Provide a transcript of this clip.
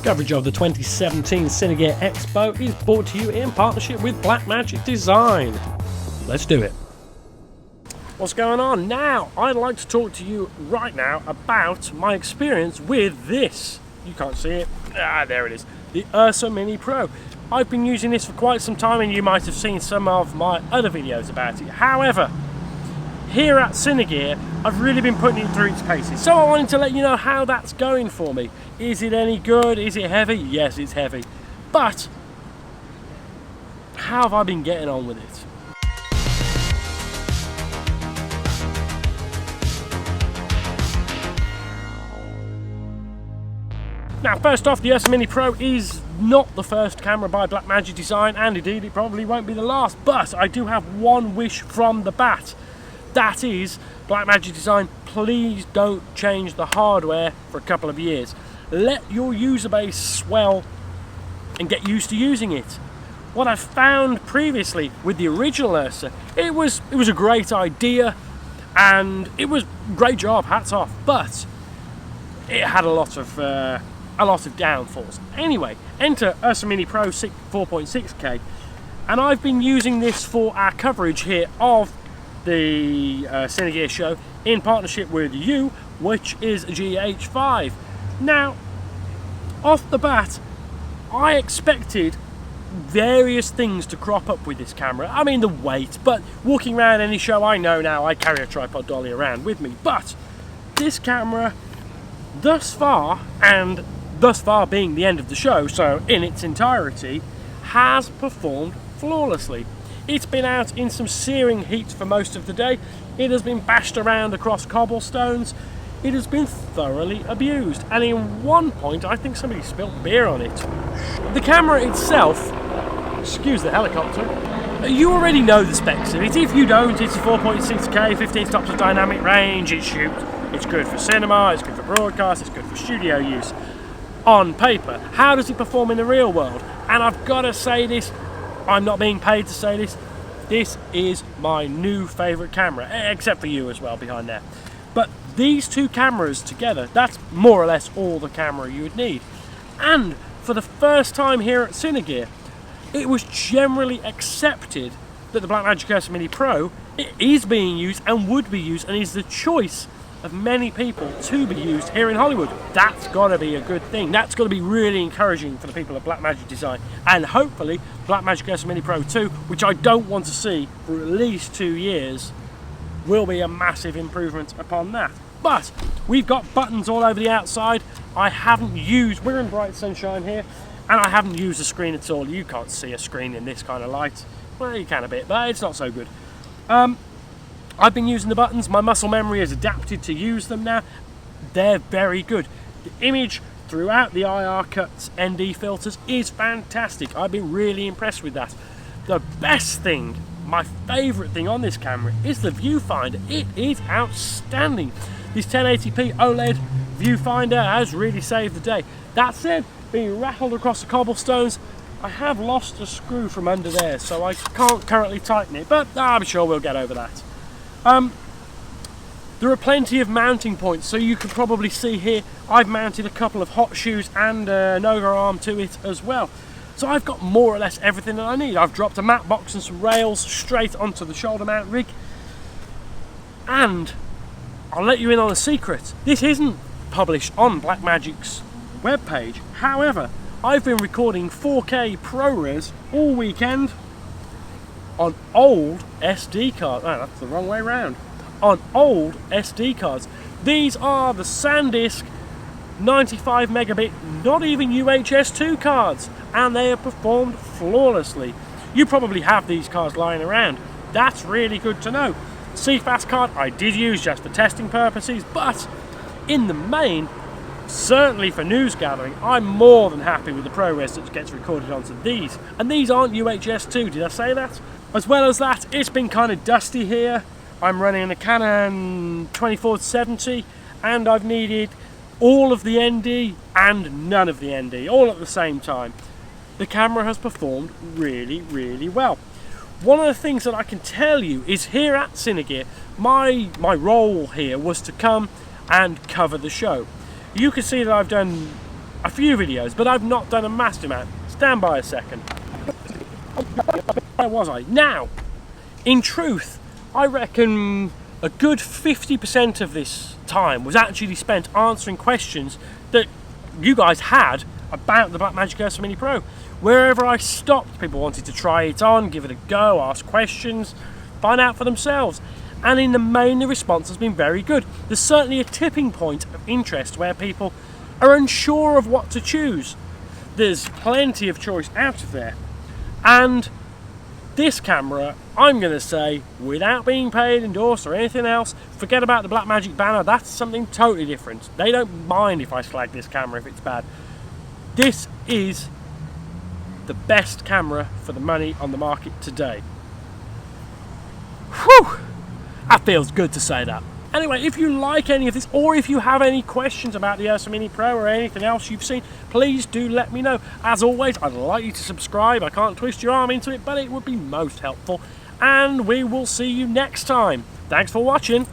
Coverage of the 2017 Cinegear Expo is brought to you in partnership with Blackmagic Design. Let's do it. What's going on now? I'd like to talk to you right now about my experience with this. You can't see it. There it is. The Ursa Mini Pro. I've been using this for quite some time and you might have seen some of my other videos about it. However, here at Cinegear, I've really been putting it through its paces. So I wanted to let you know how that's going for me. Is it any good? Is it heavy? Yes, it's heavy. But how have I been getting on with it? Now, first off, the Ursa Mini Pro is not the first camera by Blackmagic Design, and indeed it probably won't be the last, but I do have one wish from the bat. That is, Blackmagic Design, please don't change the hardware for a couple of years. Let your user base swell and get used to using it. What I found previously with the original Ursa, it was a great idea and it was a great job, hats off, but it had a lot of downfalls. Anyway, enter Ursa Mini Pro 4.6K, and I've been using this for our coverage here of the Cinegear show in partnership with you, which is GH5. Now, off the bat, I expected various things to crop up with this camera. I mean, the weight, but walking around any show, I know now I carry a tripod dolly around with me, but this camera, thus far, and thus far being the end of the show, so in its entirety, has performed flawlessly. It's been out in some searing heat for most of the day. It has been bashed around across cobblestones. It has been thoroughly abused, and in one point I think somebody spilt beer on it. The camera itself, excuse the helicopter, you already know the specs of it. If you don't, it's a 4.6K, 15 stops of dynamic range, it's good for cinema, it's good for broadcast, it's good for studio use. On paper, how does it perform in the real world? And I've got to say this, I'm not being paid to say this, this is my new favourite camera, except for you as well behind there. But these two cameras together, that's more or less all the camera you would need. And for the first time here at Cinegear, it was generally accepted that the Blackmagic Ursa Mini Pro is being used and would be used and is the choice of many people to be used here in Hollywood. That's got to be a good thing. That's got to be really encouraging for the people at Blackmagic Design, and hopefully Blackmagic Ursa Mini Pro 2, which I don't want to see for at least 2 years, will be a massive improvement upon that. But we've got buttons all over the outside. I haven't used, we're in bright sunshine here, and I haven't used the screen at all. You can't see a screen in this kind of light. Well, you can a bit, but it's not so good. I've been using the buttons. My muscle memory has adapted to use them now. They're very good. The image throughout the IR cuts ND filters is fantastic. I've been really impressed with that. The best thing, my favourite thing on this camera is the viewfinder. It is outstanding. This 1080p OLED viewfinder has really saved the day. That said, being rattled across the cobblestones, I have lost a screw from under there, so I can't currently tighten it, but I'm sure we'll get over that. There are plenty of mounting points, so you can probably see here I've mounted a couple of hot shoes and an overarm to it as well. So I've got more or less everything that I need. I've dropped a mat box and some rails straight onto the shoulder mount rig. And I'll let you in on a secret. This isn't published on Blackmagic's webpage. However, I've been recording 4K ProRes all weekend on old SD cards. Oh, that's the wrong way round. On old SD cards. These are the SanDisk 95 megabit, not even UHS 2 cards, and they have performed flawlessly. You probably have these cards lying around. That's really good to know. CFast card I did use just for testing purposes, but in the main, certainly for news gathering, I'm more than happy with the ProRes that gets recorded onto these. And these aren't UHS 2, did I say that? As well as that, it's been kind of dusty here. I'm running a Canon 2470 and I've needed all of the ND and none of the ND, all at the same time. The camera has performed really, really well. One of the things that I can tell you is here at Cinegear, my role here was to come and cover the show. You can see that I've done a few videos, but I've not done a massive amount. Stand by a second. Where was I? Now, in truth, I reckon a good 50% of this time was actually spent answering questions that you guys had about the Blackmagic Ursa Mini Pro. Wherever I stopped, people wanted to try it on, give it a go, ask questions, find out for themselves. And in the main, the response has been very good. There's certainly a tipping point of interest where people are unsure of what to choose. There's plenty of choice out of there. And this camera, I'm going to say, without being paid, endorsed or anything else, forget about the Blackmagic banner, that's something totally different. They don't mind if I slag this camera if it's bad. This is the best camera for the money on the market today. Whew! That feels good to say that. Anyway, if you like any of this, or if you have any questions about the Ursa Mini Pro or anything else you've seen, please do let me know. As always, I'd like you to subscribe. I can't twist your arm into it, but it would be most helpful. And we will see you next time. Thanks for watching.